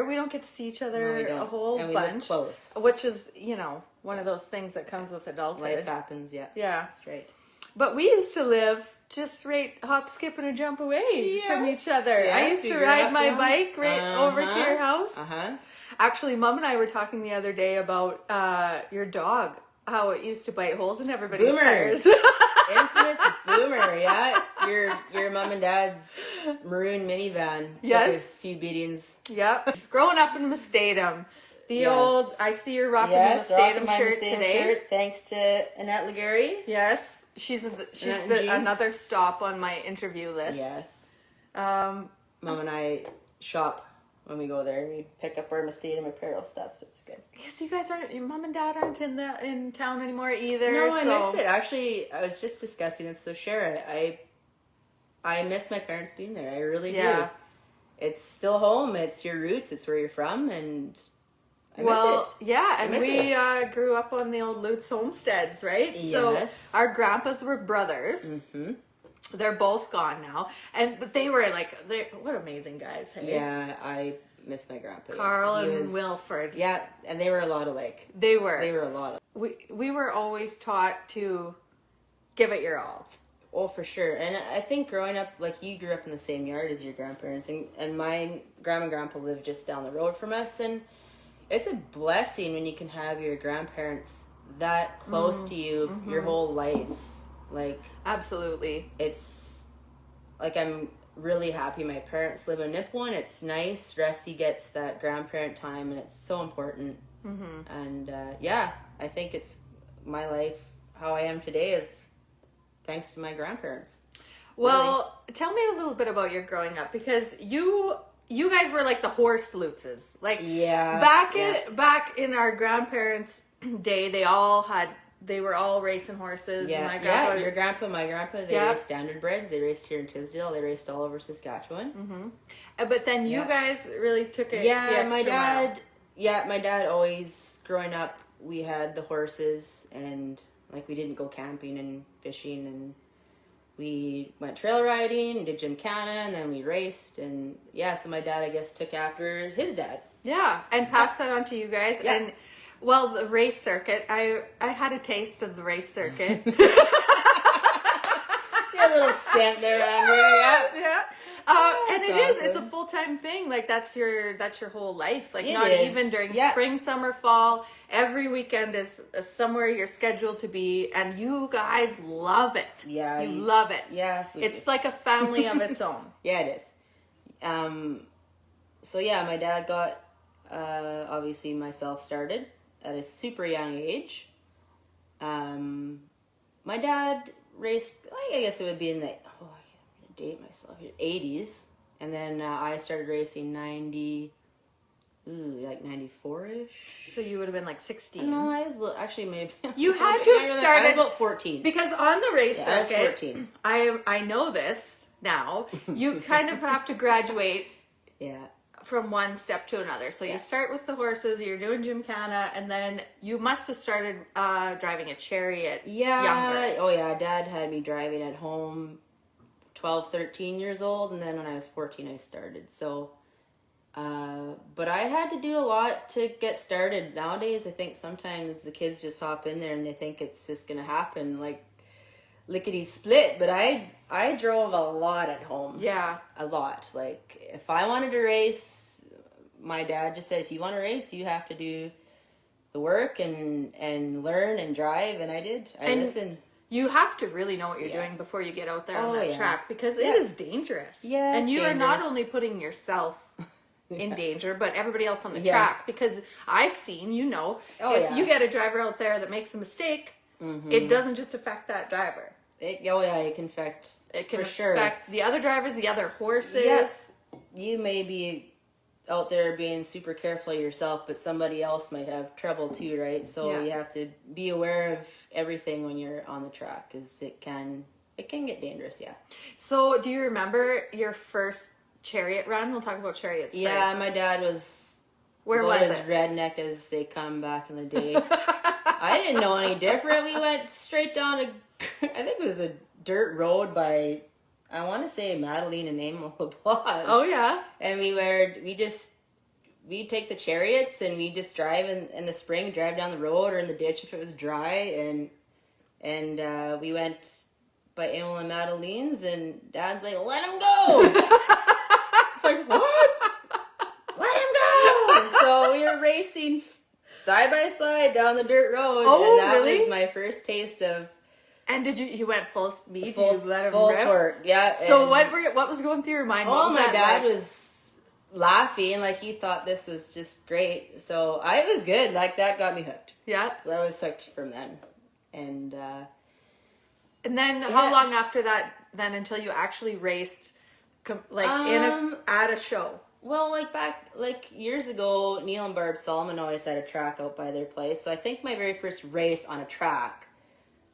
older, we don't get to see each other a whole and we bunch. live close. Which is, one of those things that comes with adulthood. Life happens, yeah. Yeah. That's right. But we used to live just right hop, skip, and a jump away from each other. Yes, I used to ride my bike right over to your house. Uh-huh. Actually, Mom and I were talking the other day about your dog, how it used to bite holes in everybody's tires. Infamous Boomer, yeah. Your mom and dad's maroon minivan. Yes. Took a few beatings. Yep. Growing up in Mustatum. I see you're rocking the Mustatum shirt today. Thanks to Annette Legary. Yes. She's another stop on my interview list. Yes. Mom and I shop when we go there. We pick up our Mustatum apparel stuff, so it's good. Yes, you guys aren't. Your mom and dad aren't in town anymore either. No, I miss it. Actually, I was just discussing it. So Shara, I miss my parents being there. I really do. It's still home. It's your roots. It's where you're from, and I miss it. Yeah, and we grew up on the old Lutz homesteads, right? Yes. So our grandpas were brothers. Mm-hmm. They're both gone now, but they were what amazing guys. Hey? Yeah, I miss my grandpa. Carl and Wilfred. Yeah, and they were a lot alike. They were a lot. We were always taught to give it your all. Oh, for sure. And I think growing up, like you grew up in the same yard as your grandparents, and my grandma and grandpa lived just down the road from us, and it's a blessing when you can have your grandparents that close to you your whole life. Like, absolutely. It's like I'm really happy my parents live in Nipawin. It's nice. Rusty gets that grandparent time, and it's so important. Mm-hmm. And I think it's my life. How I am today is thanks to my grandparents. Well, tell me a little bit about your growing up, because you guys were like the horse Lutzes. Like, back in our grandparents' day, they were all racing horses. Yeah, and your grandpa, my grandpa, they raced standardbreds. They raced here in Tisdale. They raced all over Saskatchewan. Mm-hmm. But then you guys really took it. Yeah, my dad. Yeah, my dad always growing up. We had the horses, and like we didn't go camping and fishing, and we went trail riding and did gymkhana, and then we raced, and so my dad, I guess, took after his dad. Yeah, and passed that on to you guys, and. Well, the race circuit, I had a taste of the race circuit. Yeah, a little stamp there, Amber. Yeah. And it's a full-time thing. Like that's your whole life. Like not even during spring, summer, fall. Every weekend is somewhere you're scheduled to be, and you guys love it. Yeah. You love it. Yeah. It's like a family of its own. Yeah, it is. So my dad got obviously myself started at a super young age. My dad raced, I guess it would be in the, I can't date myself, 80s. And then I started racing 94-ish. So you would have been like 16. No, I was actually maybe. You had to have started. I was about 14. Because on the race circuit, I was 14. I know this now. You kind of have to graduate. From one step to another. So you start with the horses, you're doing gymkhana, and then you must have started driving a chariot younger. Oh yeah, Dad had me driving at home 12, 13 years old, and then when I was 14 I started. So but I had to do a lot to get started. Nowadays I think sometimes the kids just hop in there and they think it's just gonna happen like lickety split, but I drove a lot at home. Yeah. A lot. Like, if I wanted to race, my dad just said, if you want to race, you have to do the work and learn and drive, and I did. I listened. You have to really know what you're doing before you get out there on that track, because it is dangerous. Yeah, and you are not only putting yourself in danger, but everybody else on the track, because I've seen, if you get a driver out there that makes a mistake, it doesn't just affect that driver. It can affect. It can affect the other drivers, the other horses. Yes, you may be out there being super careful yourself, but somebody else might have trouble too, right? So you have to be aware of everything when you're on the track, because it can get dangerous. Yeah. So, do you remember your first chariot run? We'll talk about chariots. Yeah, my dad was. Where was it? As redneck as they come back in the day. I didn't know any different. We went straight down I think it was a dirt road by, I want to say Madeline and Emil LeBlanc. Oh yeah. And we we'd take the chariots and we'd just drive in the spring, drive down the road or in the ditch if it was dry. And we went by Emil and Madeline's, and Dad's like, let him go. It's like, what? Let him go. And so we were racing side by side down the dirt road. Oh, and that really? was my first taste of And you went full speed? full, You let him full rip? torque. Yeah. So and- what was going through your mind? What Oh, was my that dad like? was laughing, like he thought this was just great. So I was good. Like that got me hooked. Yeah. So I was hooked from then. And And then how long after that then until you actually raced at a show? well, like years ago, Neil and Barb Solomon always had a track out by their place. So I think my very first race on a track.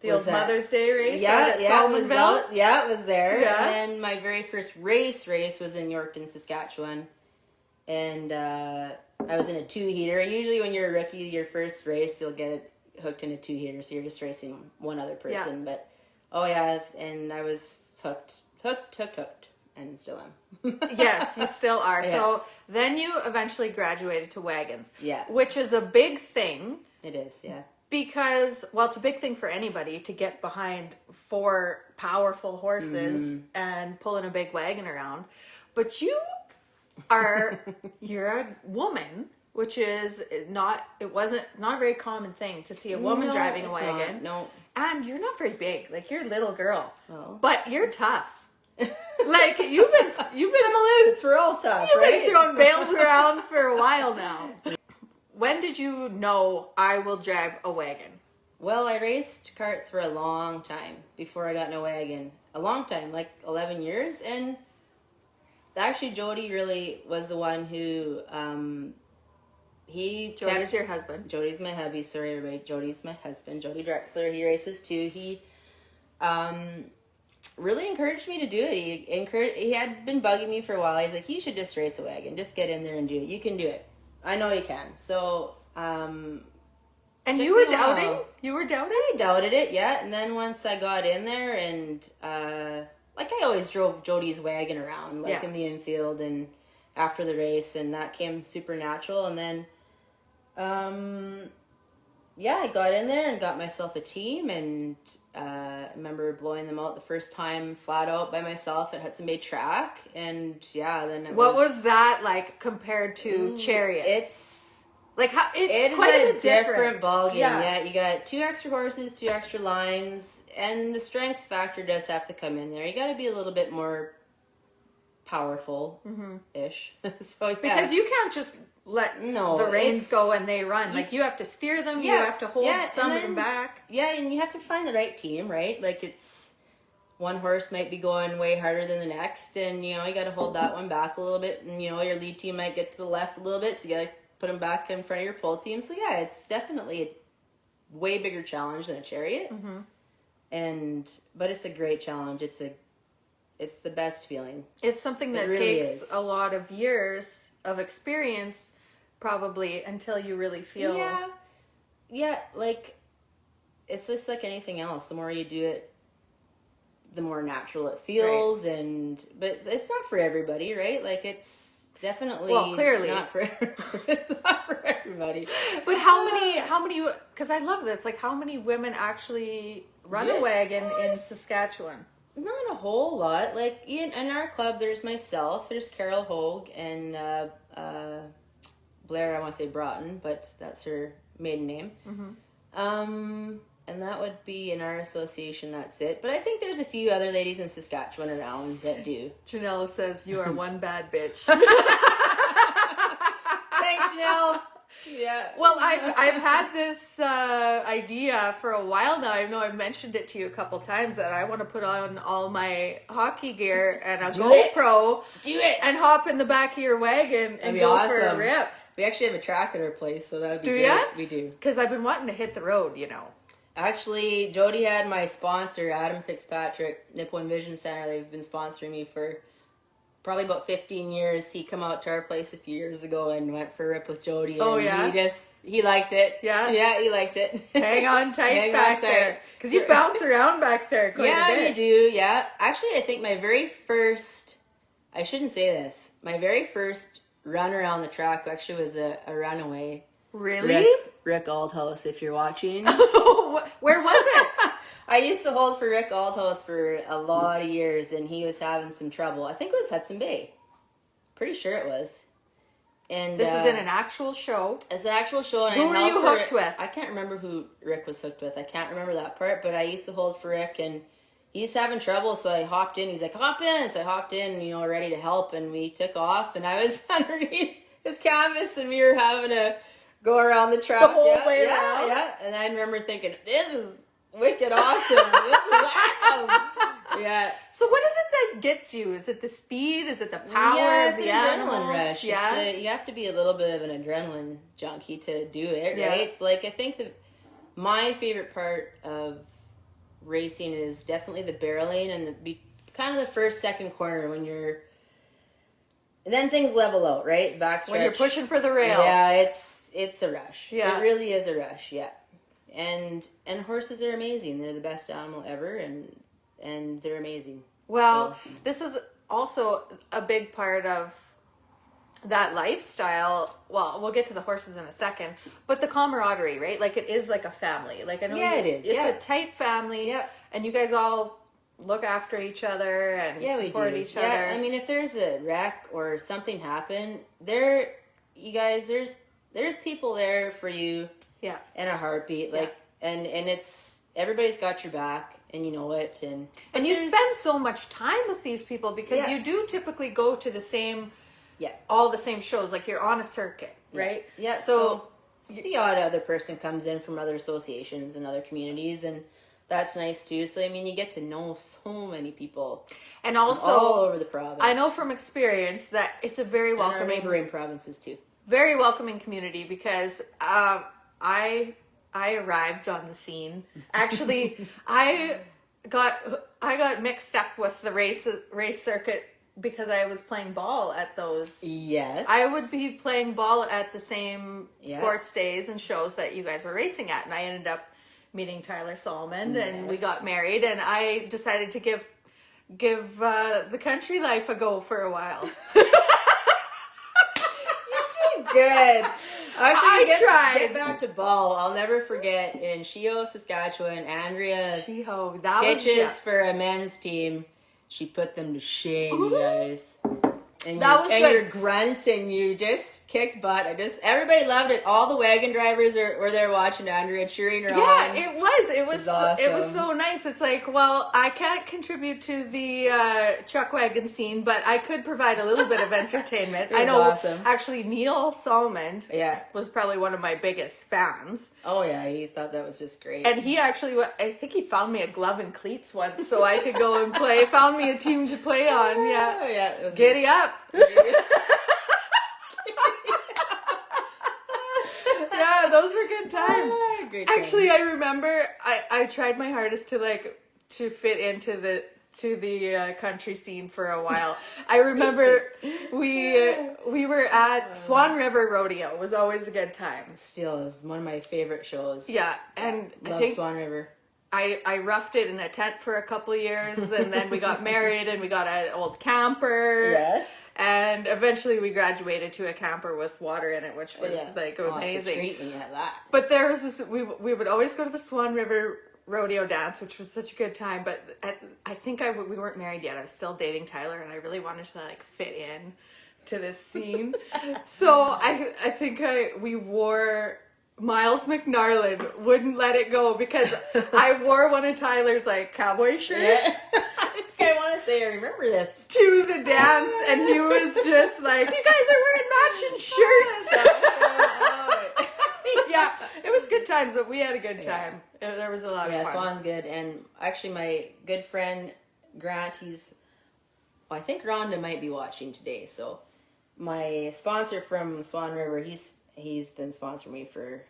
The old Mother's Day race Yeah, at it was Solomonville? out. Yeah, it was there. Yeah. And then my very first race was in Yorkton, Saskatchewan. And I was in a 2-heater. Usually when you're a rookie, your first race, you'll get it hooked in a 2-heater. So you're just racing one other person. Yeah. But, oh yeah, and I was hooked. And still am. Yes, you still are. Yeah. So then you eventually graduated to wagons. Yeah. Which is a big thing It is, yeah. because, well, it's a big thing for anybody to get behind 4 powerful horses and pulling a big wagon around. But you're a woman, which is not a very common thing to see a woman driving a wagon. No. And you're not very big. Like, you're a little girl. Well, But you're tough. Like, you've been we're all tough, You've right? been throwing bales around for a while now. When did you know I will drive a wagon? Well, I raced carts for a long time before I got in a wagon. A long time, like 11 years. And actually, Jody really was the one who, Jody's your husband. Jody's my hubby, sorry everybody. Jody's my husband, Jody Drechsler. He races too. He, really encouraged me to do it. He had been bugging me for a while. He's like, you should just race a wagon. Just get in there and do it. You can do it. I know you can. So, And you were doubting? while. You were doubting? I doubted it, yeah. And then once I got in there and, like I always drove Jody's wagon around, like in the infield and after the race, and that came super natural. And then, I got in there and got myself a team, and I remember blowing them out the first time flat out by myself at Hudson Bay Track. And then What was that like compared to Chariot? It's like how it's It quite is a bit different ball game. Yeah. Yeah, you got 2 extra horses, 2 extra lines, and the strength factor does have to come in there. You got to be a little bit more powerful-ish. So, yeah. Because you can't just let the reins go and they run. Like, you have to steer them, you have to hold some of them back. Yeah, and you have to find the right team, right? Like, it's one horse might be going way harder than the next, and, you got to hold that one back a little bit, and, your lead team might get to the left a little bit, so you got to put them back in front of your pole team. So, yeah, it's definitely a way bigger challenge than a Chariot. But it's a great challenge. It's the best feeling. It's something that really takes is. a lot of years of experience, probably, until you really feel. Yeah, like, it's just like anything else. The more you do it, the more natural it feels. Right. But it's not for everybody, right? Like, it's definitely clearly not for it's not for everybody. But how many? Because I love this. Like, how many women actually run a wagon in Saskatchewan? Not a whole lot. Like, in our club, there's myself, there's Carol Hogue, and Blair, I want to say Broughton, but that's her maiden name. And that would be in our association, that's it. But I think there's a few other ladies in Saskatchewan around that do. Janelle says, you are one bad bitch. Thanks, Janelle. Yeah. Well, I've had this idea for a while now. I know I've mentioned it to you a couple times that I want to put on all my hockey gear and a GoPro. Let's do it. And hop in the back of your wagon and go for a rip. We actually have a track at our place, so that would be great. Do ya? We do. Because I've been wanting to hit the road, Actually, Jody had my sponsor, Adam Fitzpatrick, Nippon Vision Center. They've been sponsoring me for probably about 15 years. He come out to our place a few years ago and went for a rip with Jody. And he liked it. Yeah? Yeah, he liked it. Hang on tight back there. Because you bounce around back there quite a bit. Yeah, you do, yeah. Actually, I think my very first, I shouldn't say this, my very first run around the track actually was a runaway. Really? Rick Aldhouse, if you're watching. Where was it? I used to hold for Rick Aldhouse for a lot of years, and he was having some trouble. I think it was Hudson Bay. Pretty sure it was. And this is in an actual show. It's an actual show. And who were you hooked with? I can't remember who Rick was hooked with. I can't remember that part, but I used to hold for Rick, and he's having trouble, so I hopped in. He's like, hop in. So I hopped in, ready to help, and we took off, and I was underneath his canvas, and we were having to go around the track. The whole way around? Yeah. And I remember thinking, this is wicked awesome. This is awesome. Yeah. So what is it that gets you? Is it the speed? Is it the power Yeah, of it's the an animals? adrenaline rush. Yeah. You have to be a little bit of an adrenaline junkie to do it, Yeah. right? Like, I think my favorite part of racing is definitely the barreling and kind of the first, second corner when you're... And then things level out, right? Backstretch. When you're pushing for the rail. Yeah, it's a rush. Yeah. It really is a rush, yeah. And horses are amazing. They're the best animal ever, and they're amazing. Well, this is also a big part of that lifestyle. Well, we'll get to the horses in a second, but the camaraderie, right? Like, it is like a family. Like, I know it is. It's a tight family. Yeah. And you guys all look after each other and support each other. Yeah, I mean, if there's a wreck or something happen, there's people there for you. Yeah. In a heartbeat, like, and it's everybody's got your back. And you know it, and you spend so much time with these people because Yeah. you do typically go to the same, Yeah. all the same shows. Like, you're on a circuit, right? Yeah. So the odd other person comes in from other associations and other communities, and that's nice too. So I mean, you get to know so many people, and also from all over the province. I know from experience that it's a very and our welcoming, neighboring provinces too. very welcoming community because I arrived on the scene. Actually, I got mixed up with the race circuit because I was playing ball at those. Yes. I would be playing ball at the same sports days and shows that you guys were racing at, and I ended up meeting Tyler Solomon, and we got married, and I decided to give the country life a go for a while. Good. I tried. Get back to ball. I'll never forget in Sheo, Saskatchewan, Andrea that pitches for a men's team. She put them to shame, you guys. And that was good. You're grunt and you just kicked butt. Everybody loved it. All the wagon drivers were there watching Andrea, cheering her on. Yeah, it was awesome. It was so nice. It's like, well, I can't contribute to the Chuckwagon scene, but I could provide a little bit of entertainment. I know. Awesome. Actually, Neil Solomon Yeah. was probably one of my biggest fans. Oh yeah, he thought that was just great. And he actually, I think he found me a glove and cleats once so I could go and play. Found me a team to play on. Yeah. Oh yeah. Giddy up. Yeah, those were good times. Great Actually, I remember I tried my hardest to fit into the country scene for a while. I remember we were at Swan River Rodeo. It was always a good time. Still is one of my favorite shows. Yeah, and Love I think Swan River. I roughed it in a tent for a couple of years, and then we got married, and we got an old camper. Yes. And eventually we graduated to a camper with water in it, which was like amazing. It's a treat when you have that. But there was this, we would always go to the Swan River Rodeo dance, which was such a good time. But I think we weren't married yet. I was still dating Tyler, and I really wanted to like fit in to this scene. So I think we wore... Miles McNarland wouldn't let it go because I wore one of Tyler's like cowboy shirts. Yes. I want to say I remember this. To the dance, and he was just like, "You guys are wearing matching shirts." Yeah, it was good times, but we had a good time. There was a lot of fun. Yeah, Swan's good, and actually, my good friend Grant, I think Rhonda might be watching today. So, my sponsor from Swan River, he's been sponsoring me for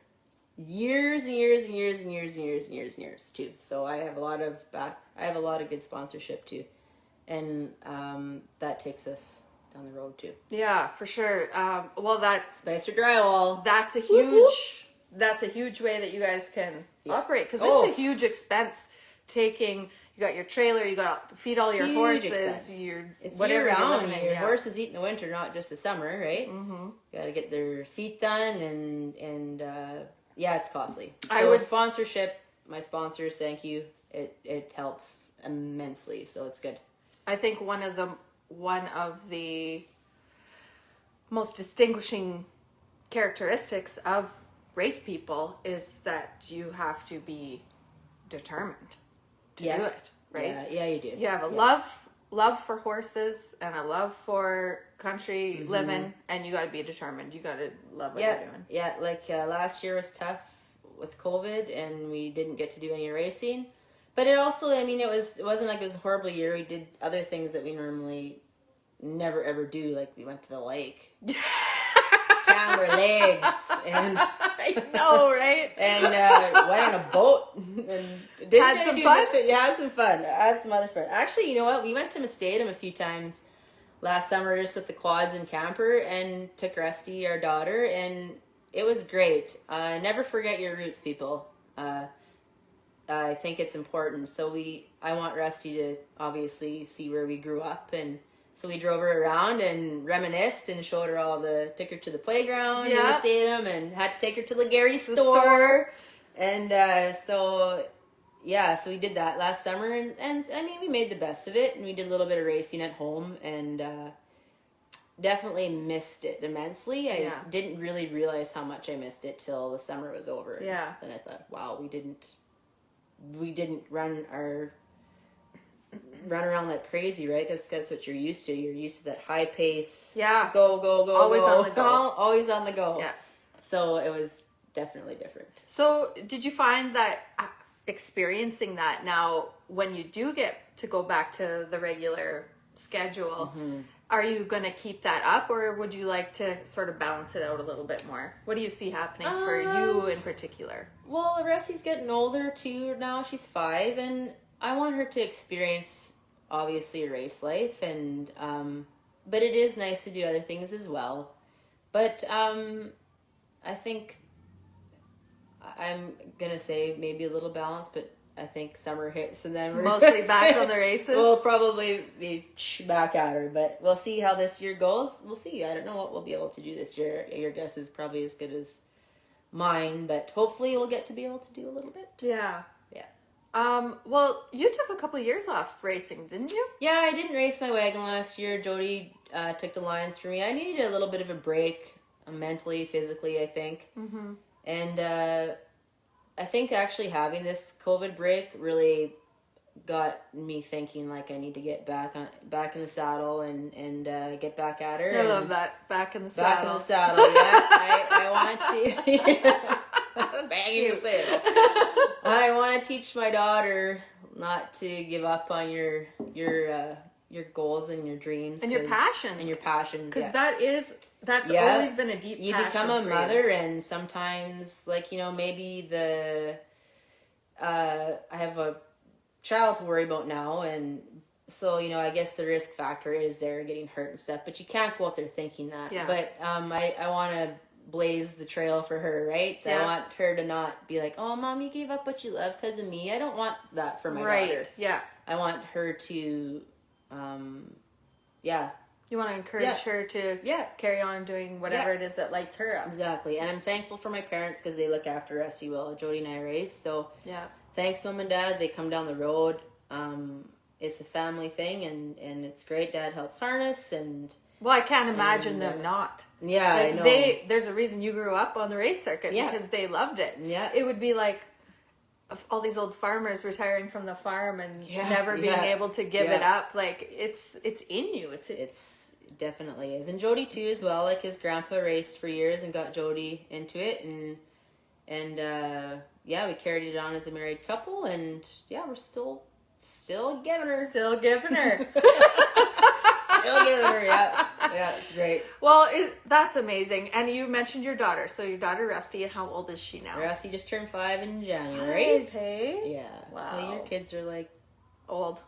years and years and years and years and years and years and years too. So I have a lot of good sponsorship too, and that takes us down the road too. Yeah, for sure. Well, that's Spicer Drywall. That's a huge way that you guys can operate because it's a huge expense taking, you got your trailer, you got to feed all your Huge horses, expense. your It's whatever year you're round. living in, Your yeah. horses eat in the winter, not just the summer, right? Mm-hmm. You got to get their feet done, and yeah, it's costly. So I would sponsorship, my sponsors, thank you. It helps immensely, so it's good. I think one of the most distinguishing characteristics of race people is that you have to be determined to do it, right? Yeah, you do. You have a love for horses and a love for country living, and you got to be determined. You got to love what you're doing. Yeah, like last year was tough with COVID, and we didn't get to do any racing. But it also, I mean, it wasn't like it was a horrible year. We did other things that we normally never ever do. Like we went to the lake, tanned our legs, and I know, right? and went on a boat and Had some fun? Had some fun. Had some other fun. Actually, you know what? We went to Mustatum a few times last summer just with the quads and camper, and took Rusty, our daughter, and it was great. Never forget your roots, people. I think it's important. So I want Rusty to obviously see where we grew up, and so we drove her around and reminisced and showed her took her to the playground in the stadium, and had to take her to the Gary store. And so we did that last summer, and I mean, we made the best of it, and we did a little bit of racing at home, and definitely missed it immensely. I didn't really realize how much I missed it till the summer was over. Yeah. And then I thought, wow, we didn't run around like crazy, right? That's what you're used to. You're used to that high pace. Yeah. Go. Always on the go. Always on the go. Yeah. So it was definitely different. So did you find that experiencing that now, when you do get to go back to the regular schedule, are you going to keep that up, or would you like to sort of balance it out a little bit more? What do you see happening for you in particular? Well, Rusty's getting older too now. She's 5, and I want her to experience, obviously, a race life, and but it is nice to do other things as well. But I think I'm gonna say maybe a little balance, but I think summer hits, and then we're mostly back on the races. We'll probably be back at her, but we'll see how this year goes. We'll see. I don't know what we'll be able to do this year. Your guess is probably as good as mine, but hopefully we'll get to be able to do a little bit. Yeah. Yeah. Well, you took a couple of years off racing, didn't you? Yeah, I didn't race my wagon last year. Jody took the lines for me. I needed a little bit of a break, mentally, physically, I think. Mm-hmm. And I think actually having this COVID break really got me thinking, like, I need to get back in the saddle and get back at her. I love that. Back in the saddle. Back in the saddle, yeah. I want to banging the saddle. I want to teach my daughter not to give up on your goals and your dreams and your passions. Because that's always been a deep passion. You become a mother, and sometimes, like, you know, maybe I have a child to worry about now, and so, you know, I guess the risk factor is there, getting hurt and stuff, but you can't go out there thinking that. Yeah. But I want to blaze the trail for her, right? Yeah. I want her to not be like, oh, Mom, you gave up what you love because of me. I don't want that for my daughter. Yeah. I want her to you want to encourage her to carry on doing whatever it is that lights her up. Exactly. And I'm thankful for my parents because they look after Rusty well. Jody and I race, so thanks, Mom and Dad. They come down the road. It's a family thing, and it's great. Dad helps harness, and well, I can't imagine them not. Yeah, like, I know. There's a reason you grew up on the race circuit because they loved it. Yeah, it would be like all these old farmers retiring from the farm and never being able to give it up. Like it's in you. It's definitely is. And Jody too as well. Like his grandpa raced for years and got Jody into it, and we carried it on as a married couple, and we're still giving her. Still giving her. Still giving her, yeah, it's great. Well, that's amazing. And you mentioned your daughter. So your daughter Rusty, and how old is she now? Rusty just turned 5 in January. Okay. Yeah. Wow. Well, your kids are like old.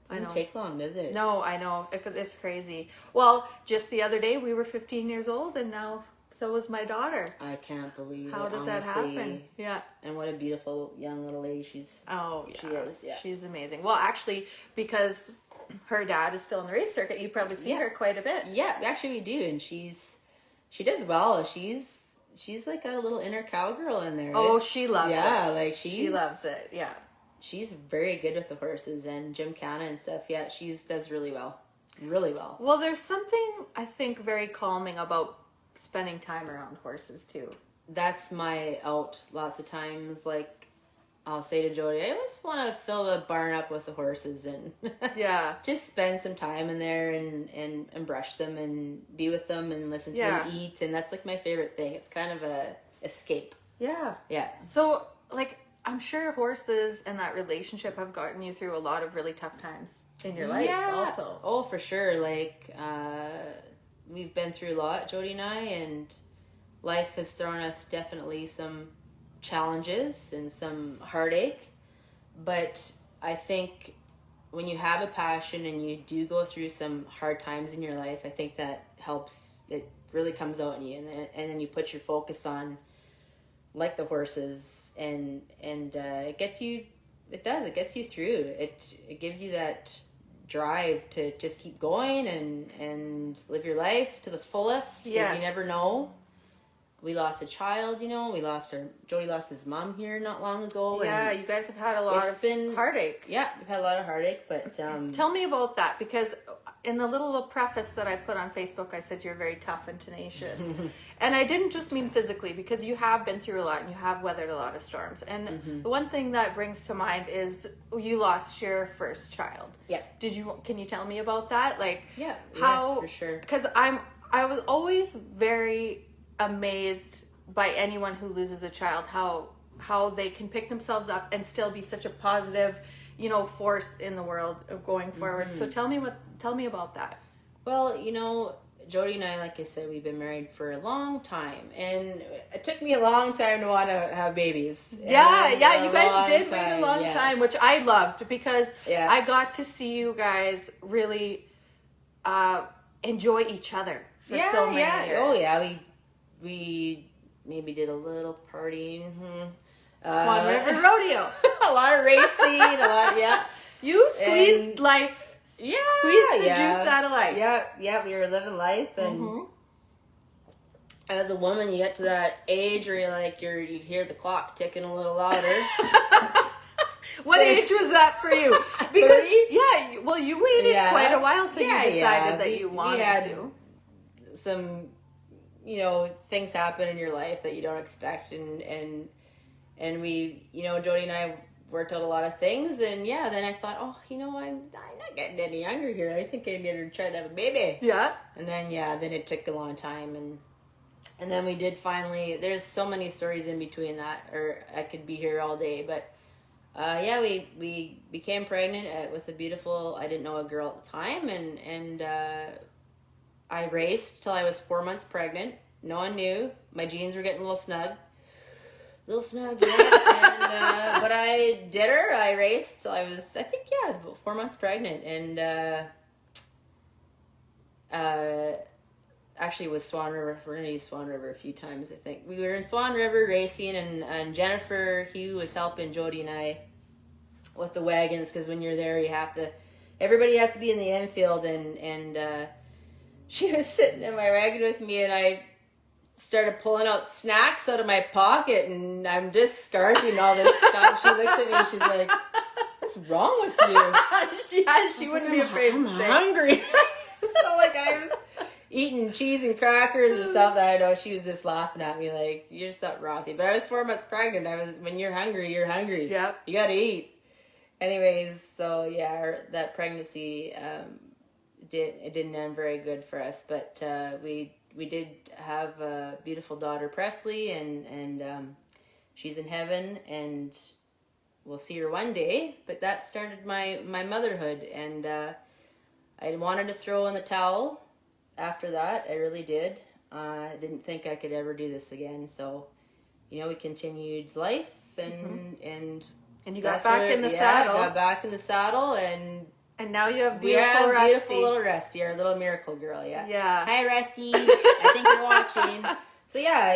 Doesn't take long, does it? No, I know. It's crazy. Well, just the other day we were 15 years old, and now So was my daughter. I can't believe How it, does that honestly. happen? Yeah. And what a beautiful young little lady she is. Yeah. She's amazing. Well, actually, because her dad is still in the race circuit, you probably see her quite a bit. Yeah, actually we do, and she does well. She's like a little inner cowgirl in there. Oh, she loves it. Yeah, like she loves it. Yeah. She's very good with the horses and gymkhana and stuff. Yeah, does really well. Really well. Well, there's something I think very calming about spending time around horses too. That's my out lots of times. Like, I'll say to Jody, I just want to fill the barn up with the horses and yeah, just spend some time in there and brush them and be with them and listen to them eat. And that's like my favorite thing. It's kind of a escape. Yeah. Yeah. So, like, I'm sure horses and that relationship have gotten you through a lot of really tough times in your life also. Oh, for sure. Like, we've been through a lot, Jody and I, and life has thrown us definitely some challenges and some heartache. But I think when you have a passion and you do go through some hard times in your life, I think that helps. It really comes out in you. And then you put your focus on, like the horses, and it gets you through. It gives you that drive to just keep going and live your life to the fullest, because you never know. We lost a child, Jody lost his mom here not long ago. Yeah, and you guys have had a lot of heartache. Yeah, we've had a lot of heartache, but tell me about that, because in the little preface that I put on Facebook, I said you're very tough and tenacious. And I didn't just mean physically, because you have been through a lot and you have weathered a lot of storms. And the one thing that brings to mind is you lost your first child. Yeah. Can you tell me about that? Like, how? Yes, for sure. Because I was always very amazed by anyone who loses a child, how they can pick themselves up and still be such a positive, force in the world of going forward. So tell me about that. Well, Jody and I, like I said, we've been married for a long time, and it took me a long time to want to have babies. You guys did wait a long time, which I loved, because I got to see you guys really enjoy each other for so many years. Oh yeah, we maybe did a little partying. Swan River Rodeo. A lot of racing, You squeezed life. Yeah. Squeezed the juice out of life. Yeah, we were living life, and as a woman, you get to that age where you hear the clock ticking a little louder. What age was that for you? Because you waited quite a while till you decided that you wanted to. Some things happen in your life that you don't expect, and we, Jody and I worked out a lot of things, and then I thought, I'm not getting any younger here. I think I'm gonna try to have a baby. Yeah. And then it took a long time, and then we did finally. There's so many stories in between that, or I could be here all day, but we became pregnant with a beautiful, I didn't know a girl at the time, and I raced till I was 4 months pregnant. No one knew. My jeans were getting a little snug. Yeah. But I did her. I raced till I was about 4 months pregnant. And actually it was Swan River. We're going to use Swan River a few times, I think. We were in Swan River racing, and Jennifer, he was helping Jody and I with the wagons, because when you're there, everybody has to be in the infield, and she was sitting in my wagon with me, and I started pulling out snacks out of my pocket, and I'm just scarfing all this stuff. She looks at me and she's like, "What's wrong with you?" She wouldn't be afraid I'm to say. hungry. So I was eating cheese and crackers or something. I know she was just laughing at me like, "You're something wrong with you." But I was 4 months pregnant. When you're hungry, you're hungry. Yep. You got to eat. Anyways, so that pregnancy it didn't end very good for us, but we did have a beautiful daughter, Presley, and she's in heaven, and we'll see her one day. But that started my motherhood, and I wanted to throw in the towel after that. I really did. I didn't think I could ever do this again. So, we continued life, and you got back in the saddle. Got back in the saddle, and now you have beautiful Rusty. Beautiful little Rusty, our little miracle girl, yeah. Yeah. Hi, Rusty. I think you're watching. So yeah,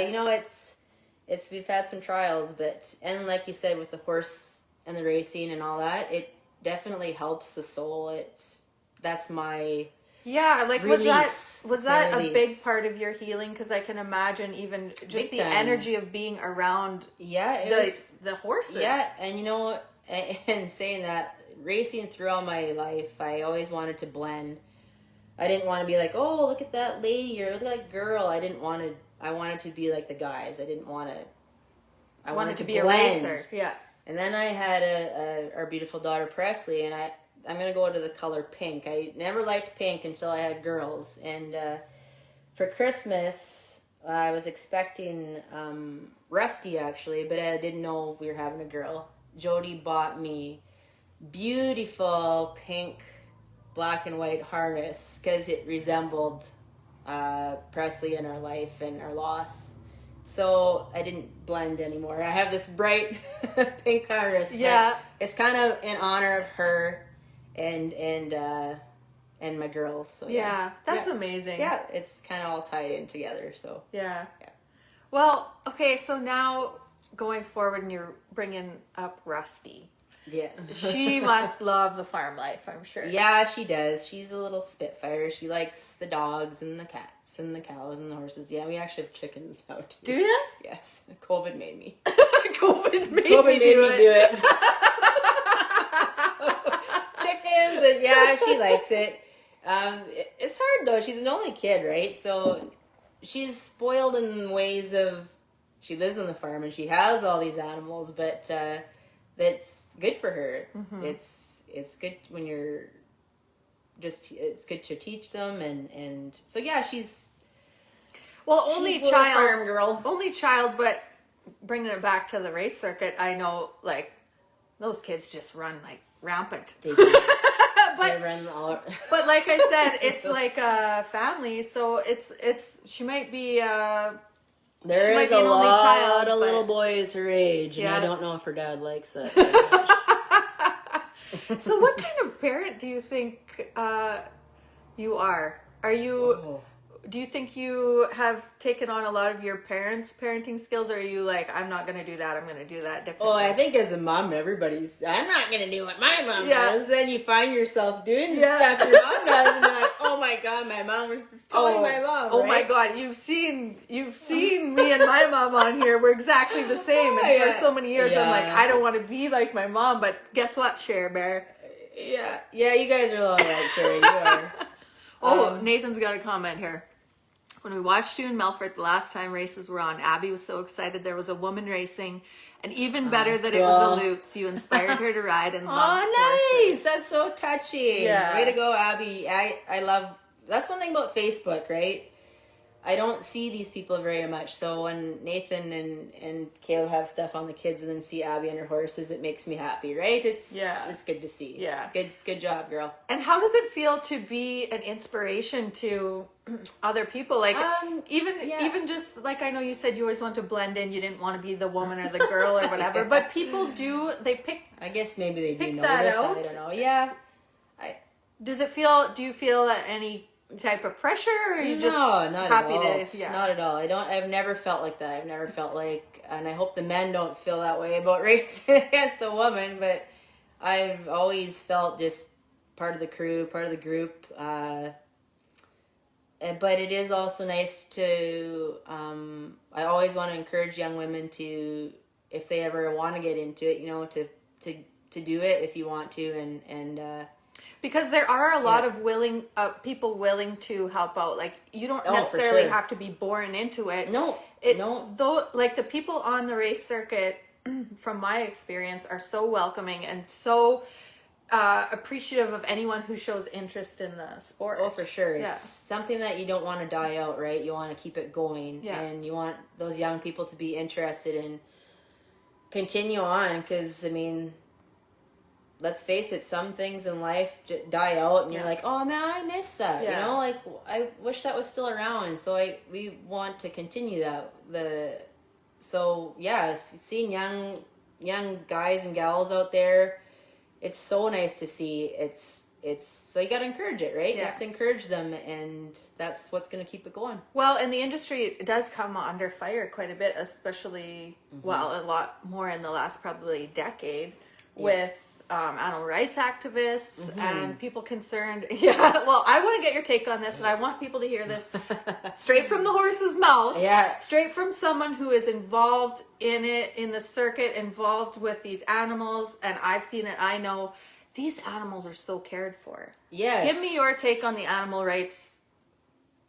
we've had some trials, and like you said, with the horse and the racing and all that, it definitely helps the soul. That's my like release. was that a big part of your healing? Because I can imagine even just the energy of being around the horses. Yeah, and and saying that, racing throughout my life, I always wanted to blend. I didn't want to be like, oh, look at that lady or look at that girl. I wanted to be like the guys. I wanted to be blend. A racer. Yeah. And then I had our beautiful daughter Presley, and I'm going to go to the color pink. I never liked pink until I had girls. And for Christmas, I was expecting Rusty, actually, but I didn't know we were having a girl. Jody bought me beautiful pink, black and white harness because it resembled Presley in our life and our loss. So I didn't blend anymore. I have this bright pink harness. Yeah. It's kind of in honor of her and my girls. So yeah, that's amazing. Yeah, it's kind of all tied in together. So yeah. Well, okay, so now going forward, and you're bringing up Rusty. Yeah. She must love the farm life, I'm sure. Yeah, she does. She's a little spitfire. She likes the dogs and the cats and the cows and the horses. Yeah, we actually have chickens now too. Do you? Yes. COVID made me. COVID made me do it. Chickens, and yeah, she likes it. It's hard though. She's an only kid, right? So she's spoiled in ways of she lives on the farm and she has all these animals, but that's good for her. Mm-hmm. It's good when you're it's good to teach them and so yeah, she's only child, farm girl, only child. But bringing it back to the race circuit, I know like those kids just run like rampant. They do. But, they run all. But like I said, it's like a family, so it's she might be. There is a lot of little boys her age, and I don't know if her dad likes it. So what kind of parent do you think you are? Are you... Oh. Do you think you have taken on a lot of your parents' parenting skills, or are you like, I'm not going to do that, I'm going to do that differently? Well, I think as a mom, I'm not going to do what my mom does. Then you find yourself doing the stuff your mom does, and you're like, oh my God, my mom was totally my mom, Oh my God, you've seen me and my mom on here. We're exactly the same. And for so many years, I'm like, I don't want to be like my mom, but guess what, Cher Bear? Yeah, you guys are a lot like Cherry. You are. Nathan's got a comment here. When we watched you in Melfort the last time races were on, Abby was so excited there was a woman racing, and even better that it was a Lutz. You inspired her to ride and love horses. Nice! That's so touchy. Yeah. Way to go, Abby. I love... That's one thing about Facebook, right? I don't see these people very much. So when Nathan and Caleb have stuff on the kids and then see Abby and her horses, it makes me happy, right? It's good to see. Yeah. Good job, girl. And how does it feel to be an inspiration to other people? Like even just like, I know you said you always want to blend in, you didn't want to be the woman or the girl or whatever, but people do, they pick... I guess maybe they do notice. I don't know. Yeah. Do you feel any type of pressure, or are you just happy to... Not at all. I've never felt like that. I've never felt like, and I hope the men don't feel that way about racing against the woman, but I've always felt just part of the crew, part of the group. But it is also nice to, I always want to encourage young women to, if they ever want to get into it, to do it if you want to, and because there are a lot of people willing to help out. Like, you don't necessarily have to be born into it. No. Though, like, the people on the race circuit, from my experience, are so welcoming and so appreciative of anyone who shows interest in the sport. Oh, for sure. It's something that you don't want to die out, right? You want to keep it going. Yeah. And you want those young people to be interested and continue on, because, I mean... Let's face it, some things in life die out, and you're like, oh man, I miss that. Yeah. Like, I wish that was still around. So we want to continue that. Seeing young guys and gals out there, it's so nice to see. It's so you got to encourage it, right? Yeah. You have to encourage them, and that's what's going to keep it going. Well, and the industry does come under fire quite a bit, especially, well, a lot more in the last probably decade with animal rights activists and people concerned. Yeah, well, I want to get your take on this, and I want people to hear this straight from the horse's mouth. Yeah. Straight from someone who is involved in it, in the circuit, involved with these animals, and I've seen it. I know these animals are so cared for. Yes. Give me your take on the animal rights.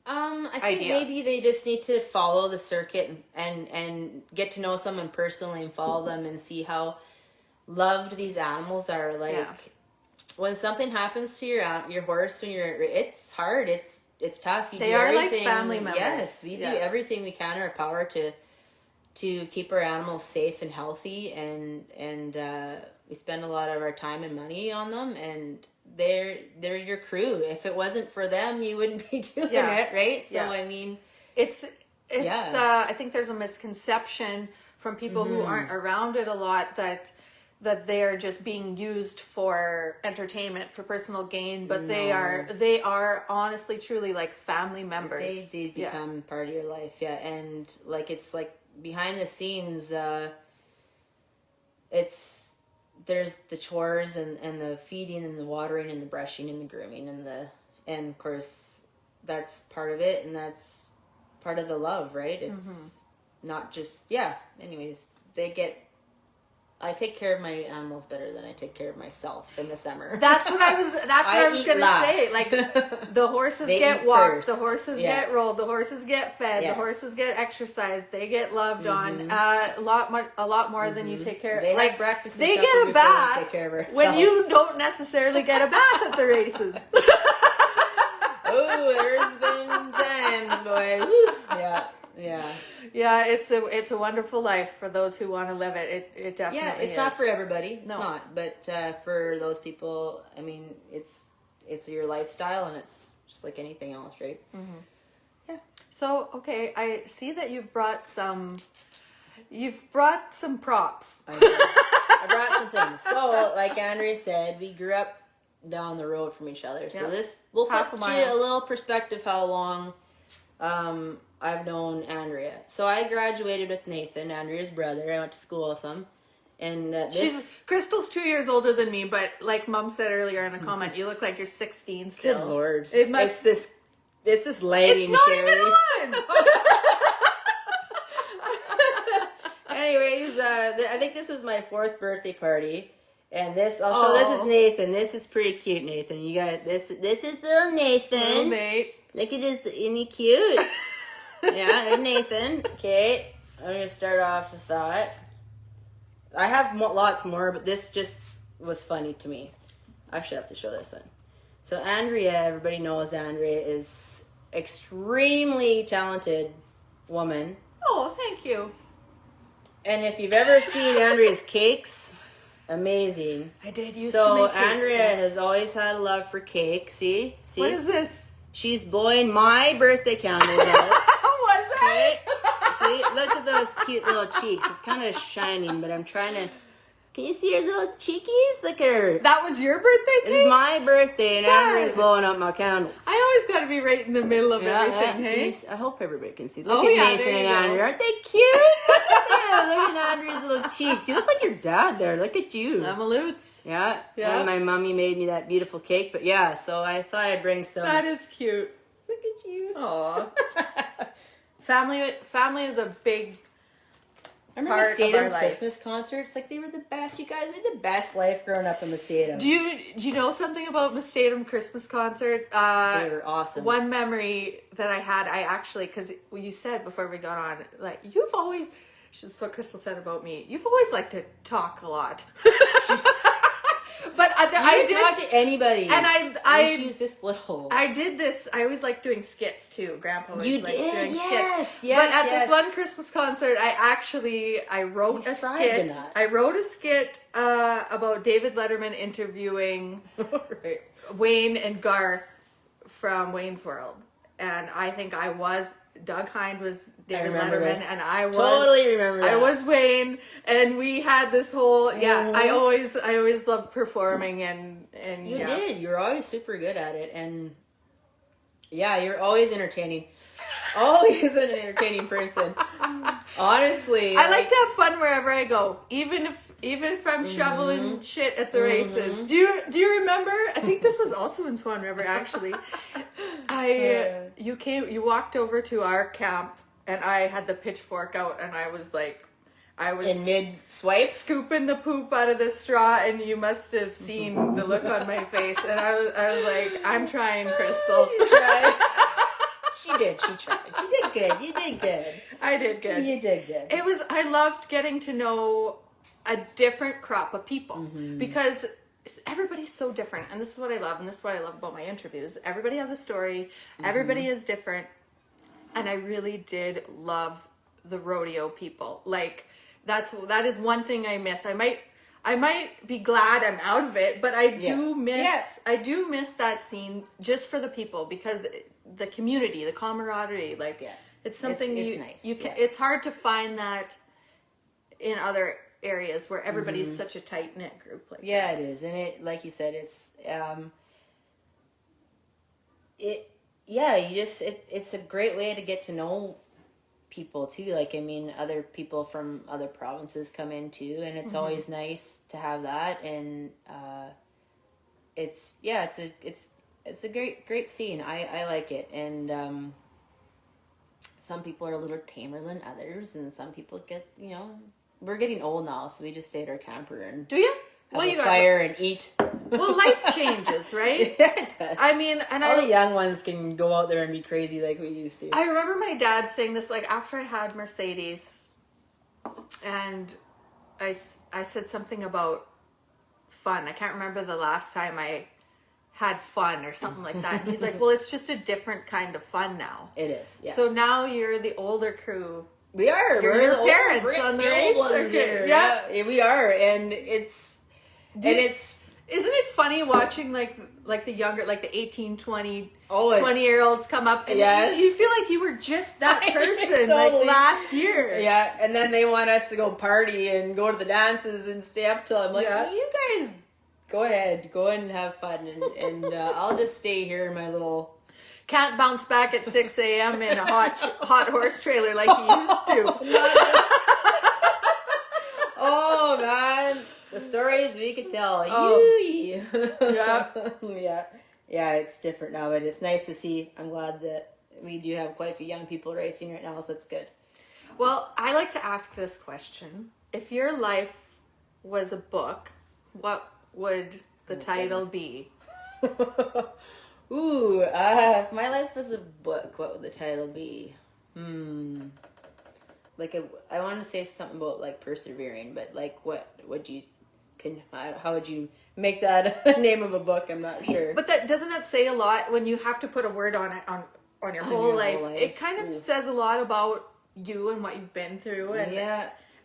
I think idea. maybe they just need to follow the circuit and get to know someone personally and follow them and see how loved these animals are. Like when something happens to your horse, when it's hard, it's tough. They are like family members. Yes, we do everything we can in our power to keep our animals safe and healthy, and we spend a lot of our time and money on them, and they're your crew. If it wasn't for them, you wouldn't be doing it, right? So I mean, it's I think there's a misconception from people who aren't around it a lot that they're just being used for entertainment, for personal gain, but they are honestly, truly like family members. They become part of your life, and like it's like behind the scenes, there's the chores and the feeding and the watering and the brushing and the grooming and of course that's part of it, and that's part of the love, right? It's not just anyways, I take care of my animals better than I take care of myself in the summer. That's what I was going to say. Like the horses get walked, the horses get rolled, the horses get fed, the horses get exercised, they get loved on a lot more than you take care of. They like have breakfast. They and get stuff a bath take care of when you don't necessarily get a bath at the races. Oh, there's been times, boy. Woo. Yeah. Yeah, it's a wonderful life for those who want to live it. It definitely it's is. not for everybody. It's No. not. But for those people, I mean, it's your lifestyle, and it's just like anything else, right? Yeah. So, okay, I see that you've brought some props. I brought some things. So, like Andrea said, we grew up down the road from each other. So this will Half put a you mile. a little perspective how long I've known Andrea. So I graduated with Nathan, Andrea's brother. I went to school with him. And Crystal's 2 years older than me, but like Mom said earlier in a comment, you look like you're 16 still. Good Lord. It must. It's this lighting, It's not Sherry. even on. Anyways, I think this was my 4th birthday party. And this, I'll show, this is Nathan. This is pretty cute, Nathan. You got this is little Nathan. Little Nate. Look at this, isn't he cute? Yeah, and Nathan. Okay, I'm going to start off with that. I have lots more, but this just was funny to me. I actually have to show this one. So Andrea, everybody knows Andrea is extremely talented woman. Oh, thank you. And if you've ever seen Andrea's cakes, amazing. I did used so to make cakes. Andrea has always had a love for cake. See? What is this? She's blowing my birthday candles out. What's that? See? Look at those cute little cheeks. It's kind of shining, but I'm trying to... Can you see her little cheekies? Look at her. That was your birthday cake? It's my birthday, and God. Andrea's blowing up my candles. I always got to be right in the middle of everything, hey? I hope everybody can see. Look Oh, at yeah, Nathan there and you go. Andrea. Aren't they cute? Look at them. Look at Andrea's little cheeks. You look like your dad there. Look at you. I'm a Lutz. Yeah. Yeah. And my mommy made me that beautiful cake. But yeah, so I thought I'd bring some. That is cute. Look at you. Aw. Family is a big I remember part of our Stadium life. Christmas concerts. Like, they were the best. You guys made the best life growing up in the Stadium. Do you know something about Mustadam Christmas concert? They were awesome. One memory that I had, I actually, because you said before we got on, like, you've always, this is what Crystal said about me, you've always liked to talk a lot. But I didn't did talk to anybody. and she was just little. I did this. I always like doing skits too. Grandpa was You like did? doing Yes, skits. yes, But at yes. this one Christmas concert, I wrote You a tried skit. to not. I wrote a skit about David Letterman interviewing Right. Wayne and Garth from Wayne's World, and I think I was Doug Hind was David remember Letterman, this. and I was Totally remember that. I was Wayne, and we had this whole I always loved performing, and you did. You were always super good at it, and you're always entertaining. Always an entertaining person. Honestly, I like to have fun wherever I go, even if I'm shoveling shit at the races. Do you remember? I think this was also in Swan River, actually. You walked over to our camp, and I had the pitchfork out, and I was in mid swipe, scooping the poop out of the straw, and you must have seen the look on my face, and I was like, I'm trying, Crystal. You tried. She did. She tried. You did good. You did good. I did good. You did good. I loved getting to know a different crop of people because everybody's so different. And this is what I love. And this is what I love about my interviews. Everybody has a story. Everybody is different. And I really did love the rodeo people. Like that is one thing I miss. I might be glad I'm out of it, but I do miss that scene just for the people, because the community, the camaraderie, it's something it's nice. It's hard to find that in other areas where everybody's such a tight knit group. Like that. It is, and it, like you said, it's it's a great way to get to know people too. Like, I mean, other people from other provinces come in too, and it's always nice to have that. And it's a great scene. I like it, and some people are a little tamer than others, and some people get, we're getting old now, so we just stay at our camper and do you? have a fire and eat. Well, life changes, right? It does. I mean, and all the young ones can go out there and be crazy like we used to. I remember my dad saying this, like, after I had Mercedes, and I said something about fun. I can't remember the last time I had fun or something like that. And he's like, well, it's just a different kind of fun now. It is, yeah. So now you're the older crew. We are. We're the parents on the race circuit. Yeah, we are. And isn't it funny watching like the younger, like the 18, 20, 20 year olds come up, and you feel like you were just that person totally. like last year. Yeah, and then they want us to go party and go to the dances and stay up till I'm like, you guys go ahead, go and have fun, and I'll just stay here in my little. Can't bounce back at 6 a.m. in a hot horse trailer like you used to. Oh man, the stories we could tell. Yeah, it's different now, but it's nice to see. I'm glad that we do have quite a few young people racing right now, so that's good. Well, I like to ask this question: if your life was a book, what would the title be? Ooh, if my life was a book, what would the title be? I want to say something about like persevering, but like what would you how would you make that a name of a book? I'm not sure. But doesn't that say a lot when you have to put a word on it on your whole life? It kind of says a lot about you and what you've been through,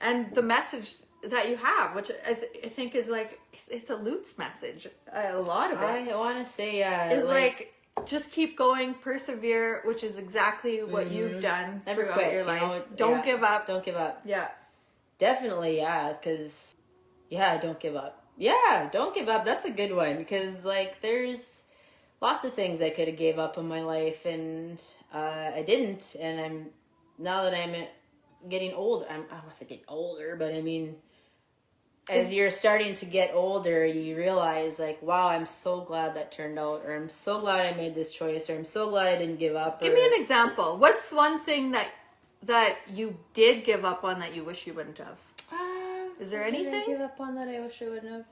and the message that you have, which I think is like it's a Lutz message. A lot of it. I want to say it's like just keep going, persevere, which is exactly what you've done never throughout quit your life. Don't give up. Don't give up. Yeah, definitely. Yeah, because don't give up. Yeah, don't give up. That's a good one, because like there's lots of things I could have gave up in my life, and I didn't. And now that I'm getting older, I must say getting older, but I mean, as you're starting to get older, you realize like, wow, I'm so glad that turned out, or I'm so glad I made this choice, or I'm so glad I didn't give up. Give me an example. What's one thing that you did give up on that you wish you wouldn't have? Is there anything? Did I give up on that I wish I wouldn't have?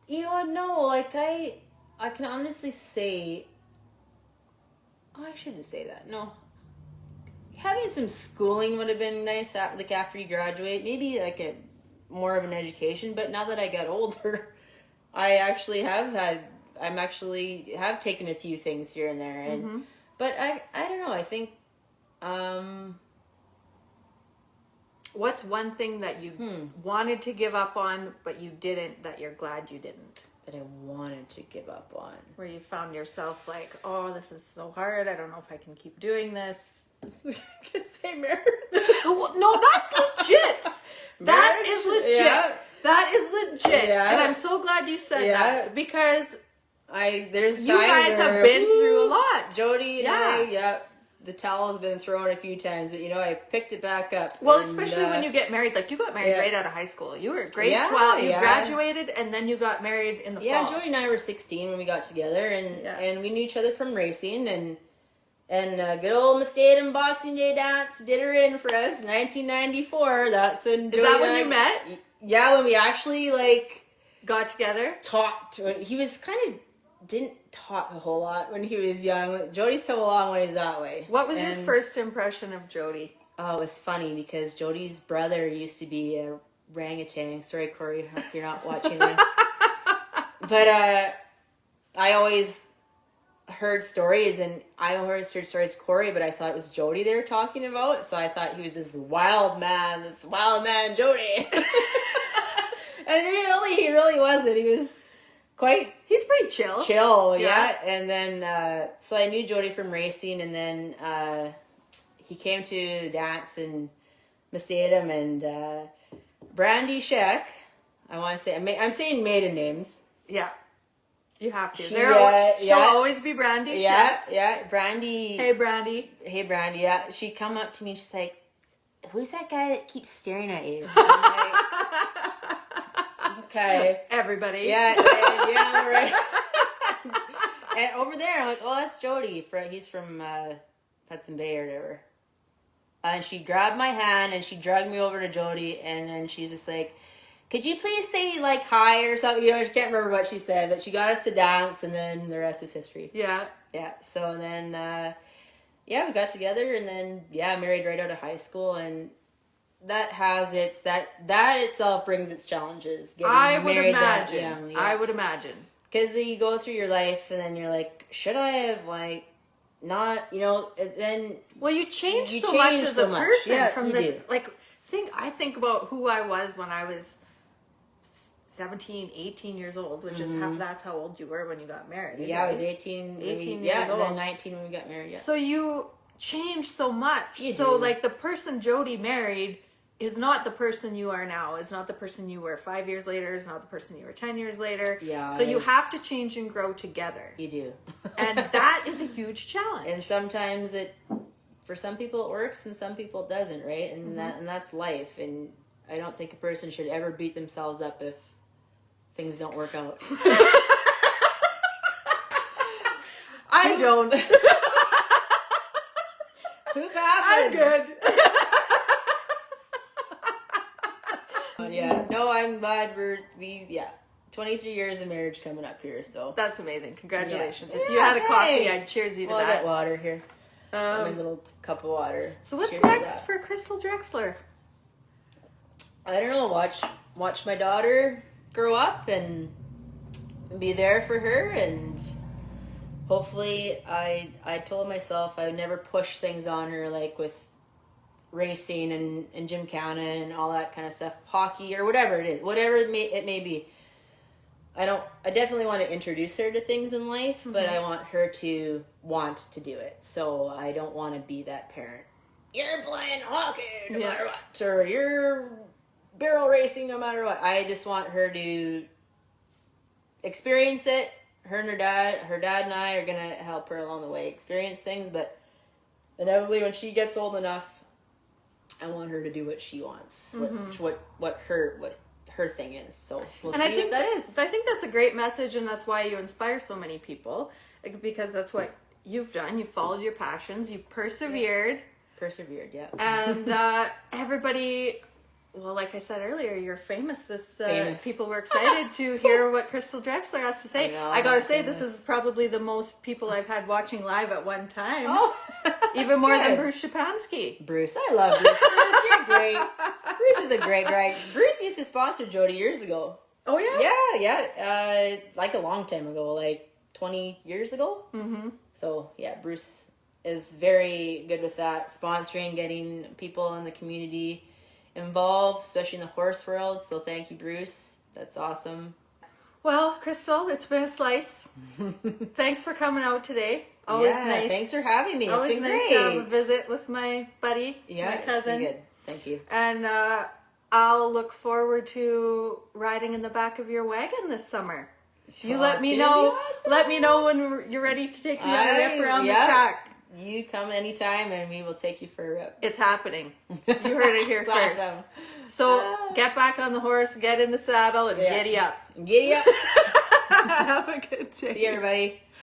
You know what? No, like I can honestly say. Oh, I shouldn't say that. No. Having some schooling would have been nice. After you graduate, maybe like more of an education. But now that I got older, I actually have taken a few things here and there, and but I don't know. I think. What's one thing that you wanted to give up on, but you didn't, that you're glad you didn't? That I wanted to give up on. Where you found yourself like, oh, this is so hard. I don't know if I can keep doing this. I was gonna say marriage. No, that's legit. That is legit. Yeah. That is legit. Yeah. And I'm so glad you said that because there's you guys have been through a lot. Jody and I, the towel's been thrown a few times, but I picked it back up. Well, especially when you get married. Like, you got married right out of high school. You were grade 12. You graduated, and then you got married in the fall. Yeah, Jody and I were 16 when we got together, and we knew each other from racing, and good old Mustang Boxing Day dance did her in for us, 1994. That's when Jody Is that when you met? Yeah, when we actually, got together? Talked. He was kind of... didn't talk a whole lot when he was young. Jody's come a long ways that way. What was your first impression of Jody? Oh, it was funny because Jody's brother used to be a orangutan. Sorry, Corey, if you're not watching that. But I always heard stories, and I always heard stories of Corey, but I thought it was Jody they were talking about. So I thought he was this wild man Jody. And he really wasn't. He was he's pretty chill. Yeah. And then, so I knew Jody from racing, and then, he came to the dance in Mussadam, and, Brandy Scheck, I want to say, I'm saying maiden names. Yeah. You have to. She'll always be Brandy Yeah, Scheck. yeah. Brandy. Hey, Brandy. Yeah. She'd come up to me and she's like, who's that guy that keeps staring at you? I'm like, okay. Everybody. Yeah, right. And over there, I'm like, oh, that's Jody. He's from Hudson Bay or whatever. And she grabbed my hand and she dragged me over to Jody, and then she's just like, could you please say hi or something? I can't remember what she said, but she got us to dance, and then the rest is history. Yeah. Yeah. So then, we got together, and then married right out of high school, and that has that itself brings its challenges. I would imagine. I would imagine. Because you go through your life, and then you're like, should I have not? And then you change so much as a person. Yeah, from the I think about who I was when I was 17, 18 years old, which is that's how old you were when you got married. Yeah, right? I was 18 years old. And then 19 when we got married. Yeah. So you change so much. You so do. the person Jody married is not the person you are now, is not the person you were 5 years later, is not the person you were 10 years later. Yeah. So you have to change and grow together. You do. And that is a huge challenge. And sometimes for some people it works and some people it doesn't, right? And that's life. And I don't think a person should ever beat themselves up if things don't work out. I don't. Poop happened. I'm good. Yeah. No, I'm glad 23 years of marriage coming up here, so. That's amazing. Congratulations. Yeah. If you had a coffee, I'd cheers you to that. I got water here. My little cup of water. So what's next for Crystal Drechsler? I don't know. Watch my daughter grow up and be there for her, and hopefully I told myself I would never push things on her, with racing and gymkhana and all that kind of stuff, hockey or whatever it is, whatever it may be. I definitely want to introduce her to things in life, but I want her to want to do it. So I don't want to be that parent. You're playing hockey no matter what, or you're barrel racing no matter what. I just want her to experience it. Her and her dad and I are going to help her along the way experience things, but inevitably when she gets old enough, I want her to do what she wants, what her thing is. So we'll see what that is. I think that's a great message, and that's why you inspire so many people, because that's what you've done. You followed your passions. You persevered. Yeah. And everybody, well, like I said earlier, you're famous. People were excited to hear what Crystal Drechsler has to say. I gotta say, this is probably the most people I've had watching live at one time. Oh, even more than Bruce Shapansky. Bruce, I love Bruce. Bruce, you're great. Bruce is a great guy. Bruce used to sponsor Jody years ago. Oh yeah? Yeah. A long time ago, 20 years ago. Mm-hmm. So yeah, Bruce is very good with that, sponsoring, getting people in the community involved, especially in the horse world. So thank you, Bruce. That's awesome. Well, Crystal, it's been a slice. Thanks for coming out today. Always nice. Thanks for having me. It's Always been nice great. to have a visit with my buddy, my cousin. It's been good. Thank you. And I'll look forward to riding in the back of your wagon this summer. You let me know. Awesome. Let me know when you're ready to take me on a rip around the track. You come anytime, and we will take you for a rip. It's happening. You heard it here first. Awesome. So get back on the horse, get in the saddle, and giddy up. Giddy up. Have a good day. See you, everybody.